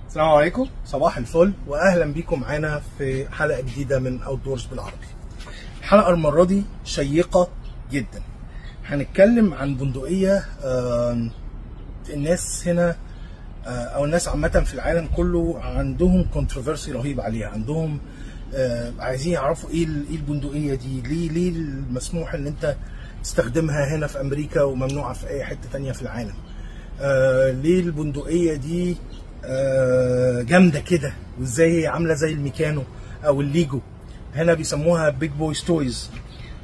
السلام عليكم، صباح الفل واهلا بيكم معانا في حلقه جديده من اوت دورز بالعربي. الحلقه المره دي شيقه جدا. هنتكلم عن بندقيه الناس هنا او الناس عامه في العالم كله عندهم كونتروفيرسي رهيب عليها. عندهم عايزين يعرفوا ايه البندقيه دي، ليه المسموح ان انت تستخدمها هنا في امريكا وممنوعه في اي حته تانية في العالم. ليه البندقيه دي جامده كده، وازاي هي عامله زي الميكانو او الليجو. هنا بيسموها بيج بويز تويز.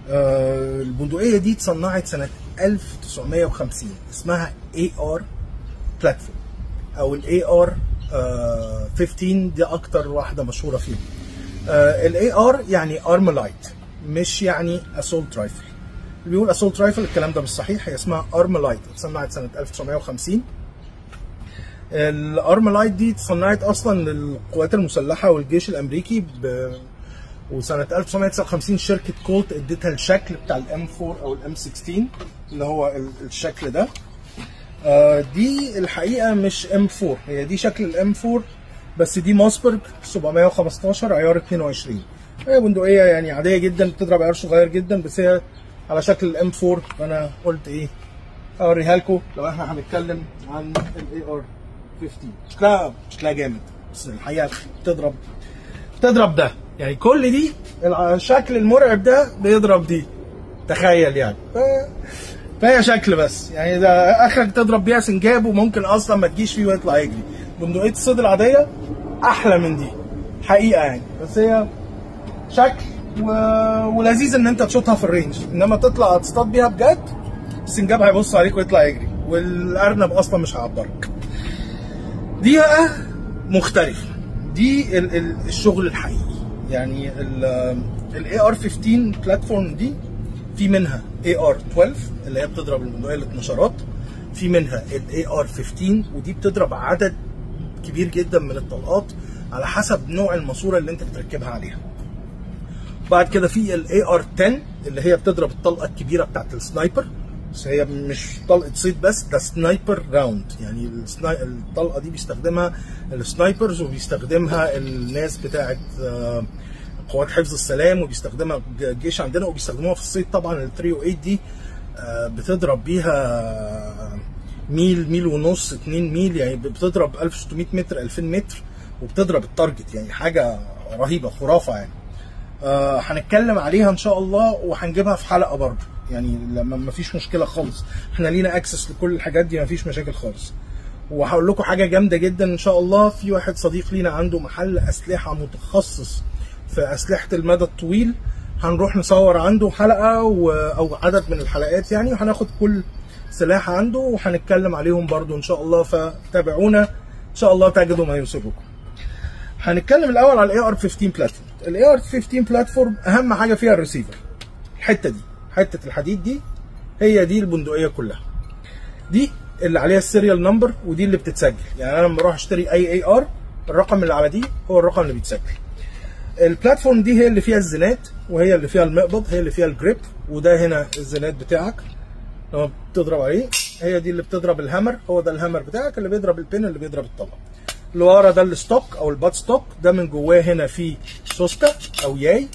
البندقيه دي اتصنعت سنه 1950، اسمها AR بلاتفورم او الAR 15. دي اكتر واحده مشهوره فيهم. الAR يعني ارملايت، مش يعني اسولت رايفل. اللي بيقول اسولت رايفل الكلام ده مش صحيح، هي اسمها ارملايت، اتصنعت سنه 1950. الارملايت دي اتصنعت اصلا للقوات المسلحه والجيش الامريكي وسنه 1959 شركه كولت اديتها الشكل بتاع الام 4 او الام 16 اللي هو الشكل ده. دي الحقيقه مش ام 4، هي دي شكل الام 4 بس دي موسبرج 715 عيار 22. هي بندقيه يعني عاديه جدا، بتضرب عيار صغير جدا بس هي على شكل الام 4. فانا قلت ايه اوريها لكم لو احنا هنتكلم عن الاي ار 15. شكلها جامد، بس الحقيقه بتضرب ده، يعني كل دي الشكل المرعب ده بيضرب دي، تخيل يعني. فهي شكل بس، يعني ده اخرك تضرب بيها سنجاب وممكن اصلا ما تجيش فيه ويطلع يجري. بندقيه الصيد العاديه احلى من دي حقيقه يعني، بس هي شكل ولذيذ ان انت تشوطها في الرينج، انما تطلع تصطاد بيها بجد السنجاب هيبص عليك ويطلع يجري، والارنب اصلا مش هيعبرك. دي بقى مختلفه، دي الشغل الحقيقي. يعني الاي ار 15 بلاتفورم دي في منها اي ار 12 اللي هي بتضرب البندقيه ال12، في منها الاي ار 15 ودي بتضرب عدد كبير جدا من الطلقات على حسب نوع الماسوره اللي انت بتركبها عليها. بعد كده في الاي ار 10 اللي هي بتضرب الطلقه الكبيره بتاعت السنايبر، بس هي مش طلقه صيد بس، ده سنايبر راوند. يعني الطلقه دي بيستخدمها السنايبرز وبيستخدمها الناس بتاعت قوات حفظ السلام وبيستخدمها الجيش عندنا وبيستخدموها في الصيد. طبعا ال 308 دي بتضرب بيها ميل ونص 2 ميل، يعني بتضرب 1600 متر 2000 متر وبتضرب التارجت، يعني حاجه رهيبه خرافه يعني. هنتكلم عليها ان شاء الله وهنجيبها في حلقه برضه، يعني لما مفيش مشكله خالص، احنا لينا اكسس لكل الحاجات دي مفيش مشاكل خالص. وهقول لكم حاجه جامده جدا ان شاء الله. في واحد صديق لينا عنده محل اسلحه متخصص في اسلحه المدى الطويل، هنروح نصور عنده حلقه او عدد من الحلقات يعني، وهناخد كل سلاح عنده وهنتكلم عليهم برضه ان شاء الله. فتابعونا ان شاء الله تجدوا ما يسركم. هنتكلم الاول على الاي ار 15 بلاتفورم. الاي ار 15 بلاتفورم اهم حاجه فيها الريسيفر، الحته دي، حته الحديد دي، هي دي البندقيه كلها. دي اللي عليها السيريال نمبر ودي اللي بتتسجل. يعني انا لما اروح اشتري اي ار الرقم اللي على دي هو الرقم اللي بيتسجل. البلاتفورم دي هي اللي فيها الزنات وهي اللي فيها المقبض، هي اللي فيها الجريب، وده هنا الزنات بتاعك لما بتضرب عليه. هي دي اللي بتضرب الهامر، هو ده الهامر بتاعك اللي بيضرب البين اللي بيضرب الطلقه. اللي ورا ده الستوك او الباد ستوك، ده من جواه هنا في سوسته او ياي،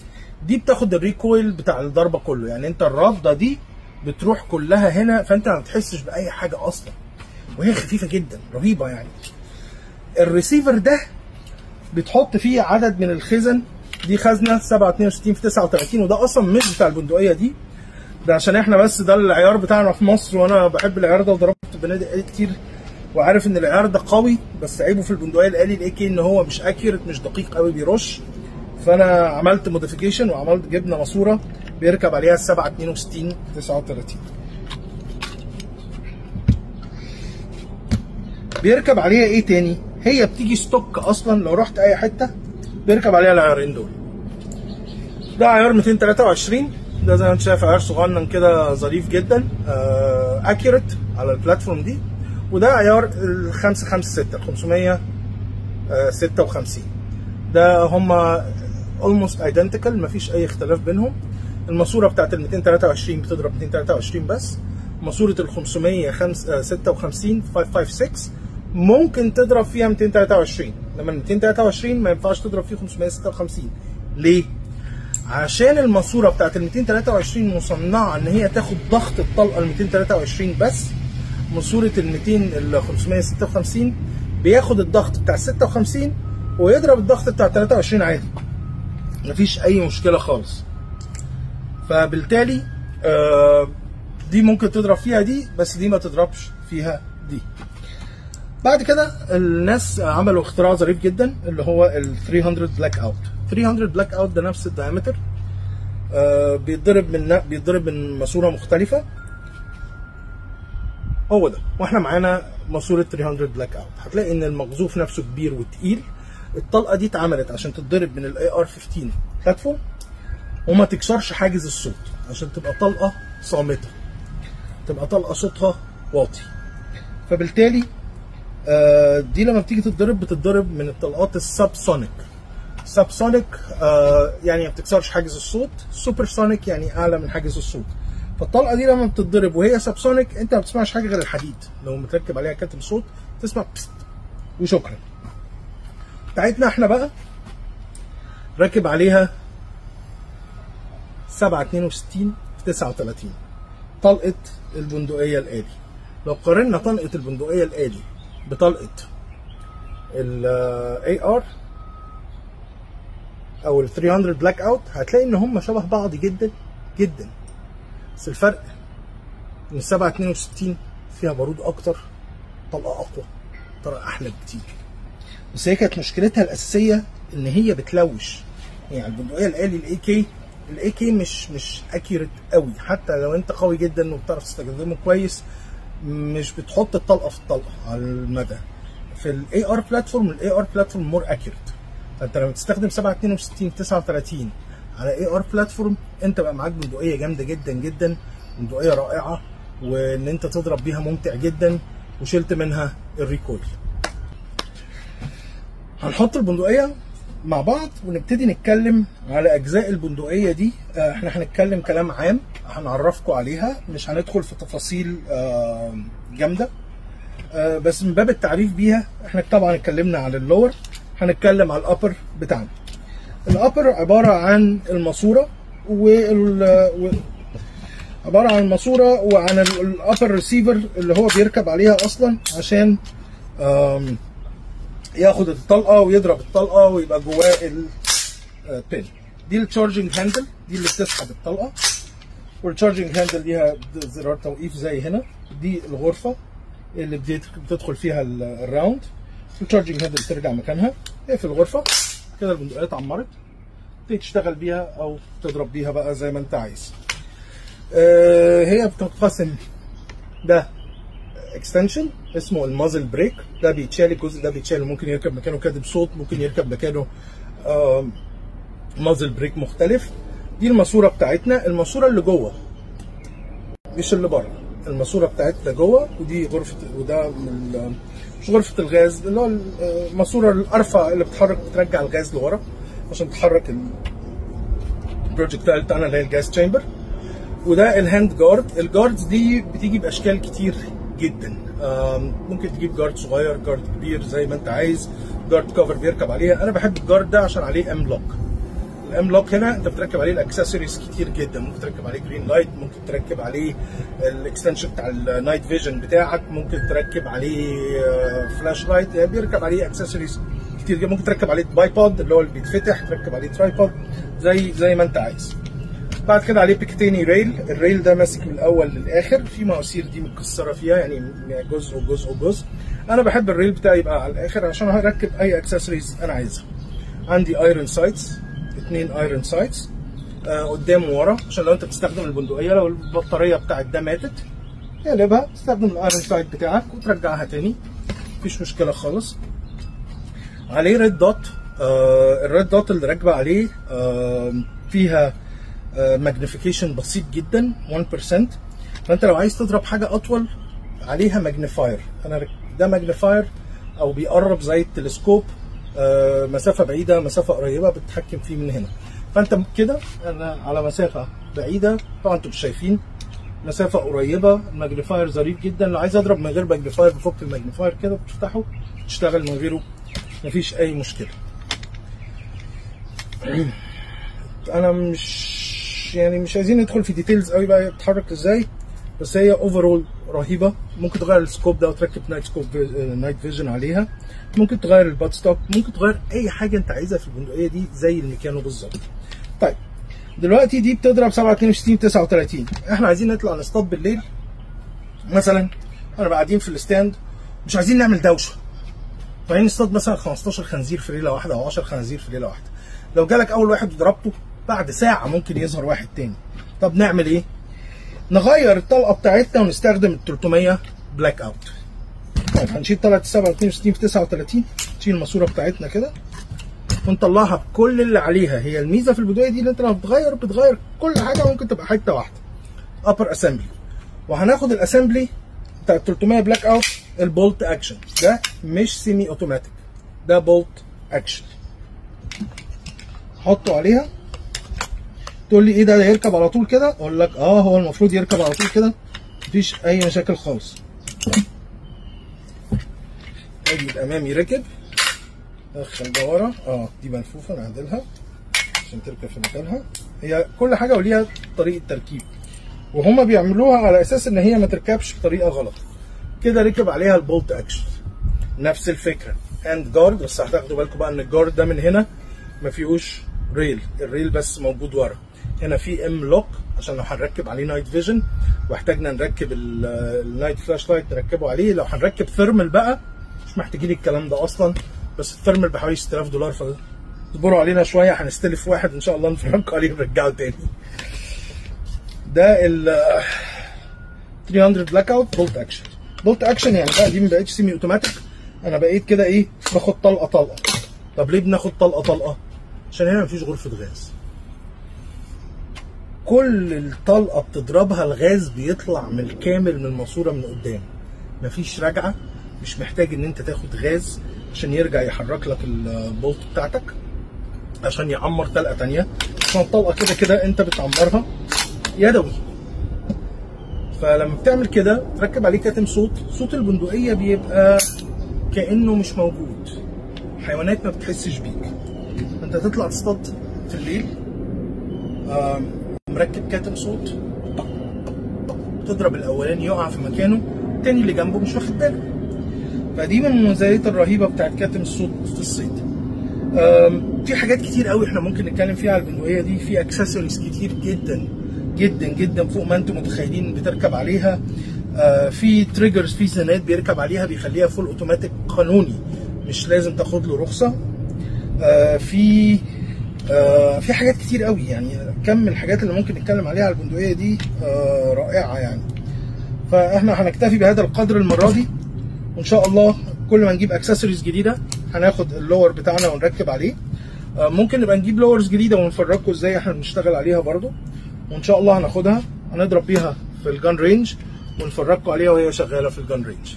دي بتاخد الريكويل بتاع الضربه كله. يعني انت الرافضه دي بتروح كلها هنا، فانت ما بتحسش باي حاجه اصلا، وهي خفيفه جدا رهيبه يعني. الريسيفر ده بتحط فيه عدد من الخزن، دي خزنه 762 في 39، وده اصلا مش بتاع البندقيه دي، ده عشان احنا بس ده العيار بتاعنا في مصر، وانا بحب العيار ده وضربت بنادق كتير وعارف ان العيار ده قوي، بس عيبه في البندقيه الالي الاي كي ان هو مش اكيوريت، مش دقيق قوي، بيرش. فانا عملت موديفيكيشن وعملت جبنا ماسوره بيركب عليها 762 39. بيركب عليها ايه تاني؟ هي بتيجي ستوك اصلا، لو رحت اي حته بيركب عليها العيارين دول. ده عيار 223، ده زي ما انت شايف عيار صغنن كده ظريف جدا، اكيوريت على البلاتفورم دي. وده عيار ال 556 556، ده هما almost identical، مفيش اي اختلاف بينهم. الماسوره بتاعت ال 223 بتضرب 223 بس، ماسوره ال 556 556 ممكن تضرب فيها 223، انما ال 223 ما ينفعش تضرب فيه 556. ليه؟ عشان الماسوره بتاعت ال 223 مصنعه ان هي تاخد ضغط الطلقه ال 223 بس. ماسوره ال 556 بياخد الضغط بتاع 56 ويضرب الضغط بتاع 23 عادي، مفيش اي مشكله خالص. فبالتالي دي ممكن تضرب فيها دي، بس دي ما تضربش فيها دي. بعد كده الناس عملوا اختراع ظريف جدا اللي هو ال 300 بلاك اوت. 300 بلاك اوت ده نفس الدايمتر، بيتضرب من ماسوره مختلفه، هو ده. واحنا معانا ماسوره 300 بلاك اوت. هتلاقي ان المقذوف نفسه كبير وتقيل. الطلقه دي اتعملت عشان تتضرب من الاي ار 15 بلاتفورم وما تكسرش حاجز الصوت، عشان تبقى طلقه صامته، تبقى طلقه صوتها واطي. فبالتالي دي لما بتيجي تتضرب بتتضرب من الطلقات السب سونيك. سب سونيك يعني ما بتكسرش حاجز الصوت، سوبر سونيك يعني اعلى من حاجز الصوت. فالطلقه دي لما بتتضرب وهي سب سونيك انت ما بتسمعش حاجه غير الحديد، لو متركب عليها كاتم صوت تسمع بست وشكرا. بتاعتنا احنا بقى راكب عليها 762 في 39 طلقه البندقيه الآلي. لو قارنا طلقه البندقيه الآلي بطلقه الاي ار او ال 300 بلاك اوت هتلاقي ان هم شبه بعض جدا جدا، بس الفرق ان ال 762 فيها بارود اكتر، طلقه اقوى، طلقه احلى بكتير. بس هي كانت مشكلتها الاساسيه ان هي بتلوش. يعني البندقيه الآلي الاي كي مش اكيوريت قوي، حتى لو انت قوي جدا وبتعرف تستخدمه كويس مش بتحط الطلقه في الطلقه على المدى. في الاي ار بلاتفورم مور اكيوريت. فانت لما تستخدم 762 39 على اي ار بلاتفورم انت بقى معاك بندقيه جامده جدا جدا، بندقيه رائعه، وان انت تضرب بيها ممتع جدا، وشلت منها الريكويل. هنحط البندقيه مع بعض ونبتدي نتكلم على اجزاء البندقيه دي. احنا هنتكلم كلام عام هنعرفكم عليها، مش هندخل في تفاصيل جامده، بس من باب التعريف بيها. احنا طبعا اتكلمنا على اللور، هنتكلم على الابر بتاعنا. الابر عباره عن الماسوره عباره عن الماسوره وعن الابر ريسيفر اللي هو بيركب عليها اصلا عشان ياخد الطلقه ويضرب الطلقه ويبقى جواه البين. دي التشارجنج هاندل، دي اللي بتسحب الطلقه، والتشارجنج هاندل ليها زرار توقيف زي هنا. دي الغرفه اللي بتدخل فيها الراوند، التشارجنج هاندل ترجع مكانها. هي في الغرفه كده البندقيه اتعمرت، تشتغل بيها او تضرب بيها بقى زي ما انت عايز. هي بتنقسم، ده اكستنشن اسمه المازل بريك، ده بيتشال، الجزء ده بيتشال، ممكن يركب مكانه كاتب صوت، ممكن يركب مكانه مازل بريك مختلف. دي الماسوره بتاعتنا، الماسوره اللي جوه مش اللي بره، الماسوره بتاعتنا جوه. ودي غرفه، وده مش غرفه الغاز، اللي هو الماسوره الارفع اللي بترجع الغاز لورا عشان تحرك البروجكتايل بتاعنا اللي هي الجاز تشامبر. وده الهاند جارد. الجاردز دي بتيجي باشكال كتير جدا، ممكن تجيب جارد صغير، جارد كبير، زي ما انت عايز. جارد كفر بيركب عليها. انا بحب الجارد ده عشان عليه ام لوك. الام لوك هنا انت بتركب عليه الاكسسوارز كتير جدا، ممكن تركب عليه جرين لايت، ممكن تركب عليه الاكستنشن بتاع النايت فيجن بتاعك، ممكن تركب عليه فلاش لايت، يعني بيركب عليه اكسسوارز كتير جدا. ممكن تركب عليه بايبود اللي هو اللي بيتفتح، تركب عليه ترايبود زي ما انت عايز. بعد كده عليه بيكتيني ريل. الريل ده ماسك من الاول للاخر، في مواسير دي متكسره فيها، يعني جزء وجزء وجزء. انا بحب الريل بتاعي يبقى على الاخر عشان هركب اي اكسسوارز انا عايزها. عندي ايرون سايتس، 2 ايرون سايتس قدام وورا، عشان لو انت بتستخدم البندقيه لو البطاريه بتاعت ده ماتت اقلبها، تستخدم الايرون سايت بتاعك وترجعها تاني، مفيش مشكله خالص. عليه ريد دوت. الريد دوت اللي راكبه عليه فيها ماجنيفيكيشن بسيط جدا 1%. فانت لو عايز تضرب حاجه اطول عليها ماجنيفاير. انا ده ماجنيفاير او بيقرب زي التلسكوب، مسافه بعيده مسافه قريبه بتتحكم فيه من هنا. فانت كده انا على مسافه بعيده، طبعا انتوا مش شايفين مسافه قريبه. الماجنيفاير ظريف جدا، لو عايز اضرب من غير ماجنيفاير بفك الماجنيفاير كده بتفتحه تشتغل من غيره مفيش اي مشكله. انا مش عايزين ندخل في ديتيلز قوي بقى بتتحرك ازاي، بس هي اوفرول رهيبه. ممكن تغير السكوب ده وتركب نايت فيجن عليها، ممكن تغير الباد ستوب، ممكن تغير اي حاجه انت عايزها في البندقيه دي زي الميكانو بالظبط. طيب دلوقتي دي بتضرب 762 39. احنا عايزين نطلع نصطاد بالليل مثلا، انا قاعدين في الستاند مش عايزين نعمل دوشه، فعايزين نصطاد مثلا 15 خنزير في ليله واحده او 10 خنازير في ليله واحده. لو جالك اول واحد وضربته بعد ساعه ممكن يظهر واحد تاني. طب نعمل ايه؟ نغير الطلقه بتاعتنا ونستخدم ال 300 بلاك اوت. طيب هنشيل طلقه 762 في 39، نشيل الماسوره بتاعتنا كده ونطلعها بكل اللي عليها. هي الميزه في البدايه دي ان انت لما بتغير كل حاجه ممكن تبقى حته واحده ابر اسامبلي. وهناخد الاسامبلي بتاع 300 بلاك اوت البولت اكشن، ده مش سيمي اوتوماتيك، ده بولت اكشن. حطه عليها. تقول لي ايه ده يركب على طول كده؟ اقول لك هو المفروض يركب على طول كده، مفيش اي مشاكل خالص. ادي الامامي ركب، دخل ده ورا. دي ملفوفه نعدلها عشان تركب في مكانها. هي كل حاجه وليها طريقه تركيب، وهما بيعملوها على اساس ان هي ما تركبش بطريقه غلط. كده ركب عليها البولت اكشن. نفس الفكره هاند جارد، بس هتاخدوا بالكم بقى ان الجارد ده من هنا ما فيهوش ريل، الريل بس موجود ورا. هنا في ام لوك عشان لو هنركب عليه نايت فيجن واحتاجنا نركب النايت فلاش لايت نركبه عليه. لو هنركب ثيرمال بقى مش محتاجين الكلام ده اصلا، بس الثيرمال بحوالي $6000 فاصبروا علينا شويه، هنستلف واحد ان شاء الله نفرجكم عليه ونرجعه تاني. ده ال 300 بلاك اوت بولت اكشن. بولت اكشن يعني بقى دي ما بقتش سيمي اوتوماتيك، انا بقيت كده ايه باخد طلقه طلقه. طب ليه بناخد طلقه طلقه؟ عشان هنا مفيش غرفه غاز. كل الطلقه بتضربها الغاز بيطلع من الكامل من الماسوره من قدام، مفيش رجعه، مش محتاج ان انت تاخد غاز عشان يرجع يحرك لك البولت بتاعتك عشان يعمر طلقه تانيه. عشان الطلقه كده كده انت بتعمرها يدوي. فلما بتعمل كده تركب عليه كاتم صوت البندقيه بيبقى كانه مش موجود، حيوانات ما بتحسش بيك. انت تطلع تصطاد في الليل مركب كاتم صوت، تضرب الاولاني يقع في مكانه، التاني اللي جنبه مش واخد باله. فدي من المميزات الرهيبه بتاعت كاتم الصوت في الصيد. في حاجات كتير قوي احنا ممكن نتكلم فيها على البندقيه دي، في اكسسوارز كتير جدا جدا جدا فوق ما انتم متخيلين بتركب عليها. في تريجرز، في زنات بيركب عليها بيخليها فول اوتوماتيك قانوني، مش لازم تاخد له رخصه. في حاجات كتير قوي، يعني كم الحاجات اللي ممكن نتكلم عليها على البندقيه دي رائعه يعني. فاحنا هنكتفي بهذا القدر المره دي، وان شاء الله كل ما نجيب اكسسوارز جديده هناخد اللور بتاعنا ونركب عليه. ممكن نبقى نجيب لورز جديده ونفرجكم ازاي احنا بنشتغل عليها برضو، وان شاء الله هناخدها هنضرب بيها في الجان رينج ونفرجكم عليها وهي شغاله في الجان رينج.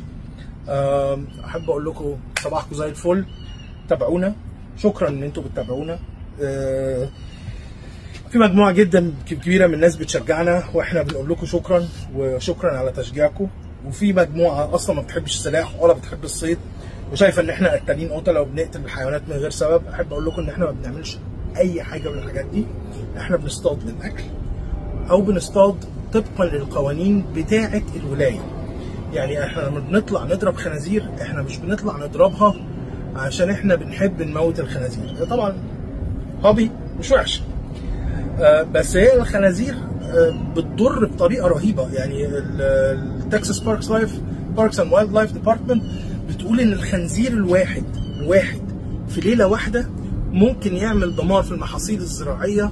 احب اقول لكم صباحكم زي الفل، تابعونا، شكرا ان انتم بتتابعونا. في مجموعه جدا كبيره من الناس بتشجعنا واحنا بنقول لكم شكرا، وشكرا على تشجيعكم. وفي مجموعه اصلا ما بتحبش السلاح ولا بتحب الصيد وشايفه ان احنا قتالين قتله وبنقتل الحيوانات من غير سبب. احب اقول لكم ان احنا ما بنعملش اي حاجه من الحاجات دي، احنا بنصطاد للاكل او بنصطاد طبقا للقوانين بتاعه الولايه. يعني احنا لما بنطلع نضرب خنازير احنا مش بنطلع نضربها عشان احنا بنحب نموت الخنازير، ده طبعا هوبي مش وحش، بس هي الخنازير بتضر بطريقه رهيبه. يعني التكساس باركس اند وايلد لايف ديبارتمنت بتقول ان الخنزير الواحد في ليله واحده ممكن يعمل دمار في المحاصيل الزراعيه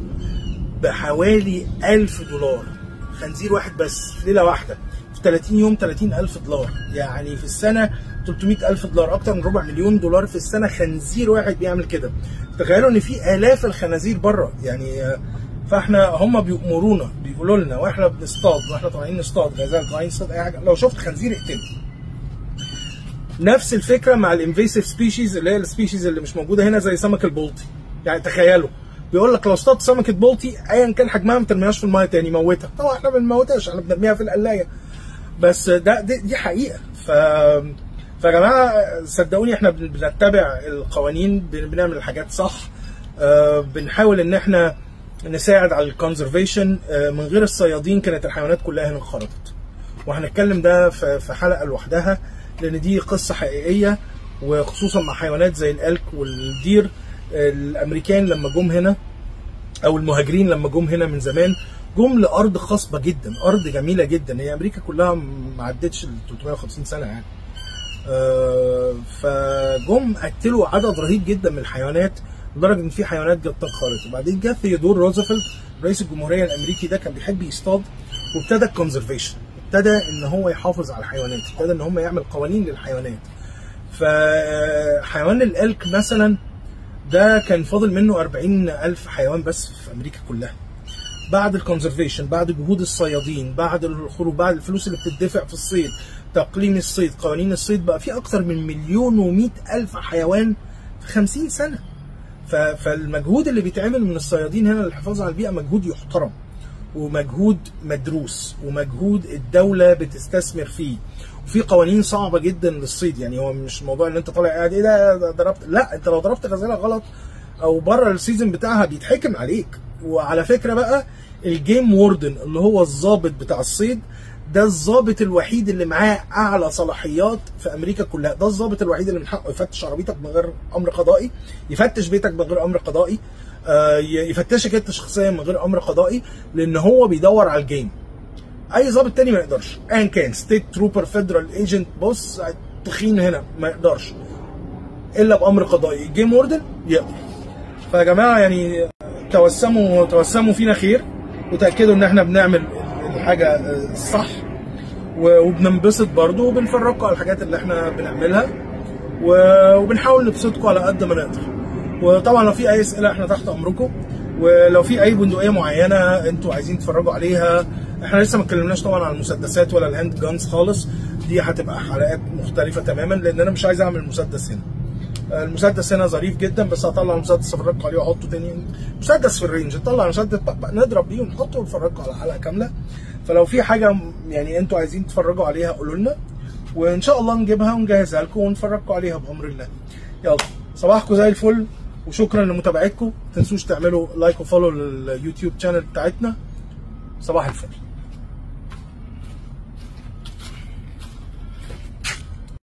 بحوالي $1000. خنزير واحد بس في ليله واحده، في 30 يوم $30,000، يعني في السنه $300,000، اكتر من $250,000 في السنه خنزير واحد بيعمل كده. تخيلوا ان في آلاف الخنازير بره يعني. فاحنا هم بيأمرونا بيقولوا لنا واحنا بنصطاد، واحنا طالعين نصطاد غزال، طالعين نصطاد اي حاجه، لو شفت خنزير اقتله. نفس الفكره مع الانفيسيف سبيشيز اللي هي السبيشيز اللي مش موجوده هنا زي سمك البلطي. يعني تخيلوا بيقول لك لو اصطادت سمكه بلطي ايا كان حجمها ما ترميهاش في المايه تاني، موتها. طبعا احنا ما بنموتهاش، احنا بنرميها في القلايه. بس دي حقيقه. فيا جماعه صدقوني احنا بنتبع القوانين، بنعمل الحاجات صح، بنحاول ان احنا نساعد على الكونزرفيشن. من غير الصيادين كانت الحيوانات كلها هنا انقرضت، وهنتكلم ده في حلقه لوحدها، لان دي قصه حقيقيه، وخصوصا مع حيوانات زي الالك والدير. الامريكان لما جم هنا او المهاجرين لما جم هنا من زمان، جم لارض خصبه جدا، ارض جميله جدا. هي امريكا كلها ما عدتش ال 350 سنه يعني. فجم قتلوا عدد رهيب جدا من الحيوانات، لدرجه ان في حيوانات جت تنقرض. وبعدين جه ثيودور روزفلت رئيس الجمهوريه الامريكي، ده كان بيحب يصطاد، وابتدى الكونزرفيشن، ابتدى ان هو يحافظ على الحيوانات، ابتدى ان هم يعمل قوانين للحيوانات. فحيوان الالك مثلا ده كان فاضل منه 40,000 حيوان بس في امريكا كلها. بعد الكونزرفيشن، بعد جهود الصيادين، بعد الخروج، بعد الفلوس اللي بتدفع في الصيد، تقليم الصيد، قوانين الصيد، بقى في اكتر من 1,100,000 حيوان في 50 سنه. فالمجهود اللي بيتعمل من الصيادين هنا للحفاظ على البيئه مجهود يحترم، ومجهود مدروس، ومجهود الدوله بتستثمر فيه. وفي قوانين صعبه جدا للصيد. يعني هو مش موضوع ان انت طالع قاعد ايه ده ضربت، لا، انت لو ضربت غزاله غلط او بره السيزون بتاعها بيتحكم عليك. وعلى فكره بقى، الجيم ووردن اللي هو الضابط بتاع الصيد، ده الضابط الوحيد اللي معاه اعلى صلاحيات في امريكا كلها. ده الضابط الوحيد اللي من حقه يفتش عربيتك من غير امر قضائي، يفتش بيتك من غير امر قضائي، يفتشك انت شخصيا من غير امر قضائي، لان هو بيدور على الجيم. اي ضابط تاني ما يقدرش، ايا كان ستيت تروبر، فيدرال ايجنت، بص تخين هنا ما يقدرش الا بامر قضائي. الجيم ووردن يقدر. فيا جماعه يعني توسموا فينا خير، وتاكدوا ان احنا بنعمل الحاجه الصح، وبننبسط برضو، وبنفرجكم على الحاجات اللي احنا بنعملها، وبنحاول نبسطكم على قد ما نقدر. وطبعا لو في اي اسئله احنا تحت امركم، ولو في اي بندقيه معينه انتوا عايزين تتفرجوا عليها. احنا لسه ما اتكلمناش طبعا عن المسدسات ولا الهاند جانز خالص، دي هتبقى حلقات مختلفه تماما، لان انا مش عايز اعمل مسدس هنا. المسدس هنا ظريف جدا، بس هطلع المسدس افرجكم عليه واحطه تاني. مسدس في الرينج، نطلع مسدس نضرب بيه ونحطه ونفرجكم على حلقه كامله. فلو في حاجه يعني انتوا عايزين تتفرجوا عليها قولوا لنا، وان شاء الله نجيبها ونجهزها لكم ونفرجكم عليها بامر الله. يلا، صباحكم زي الفل، وشكرا لمتابعتكم. ما تنسوش تعملوا لايك وفولو لليوتيوب شانل بتاعتنا. صباح الفل.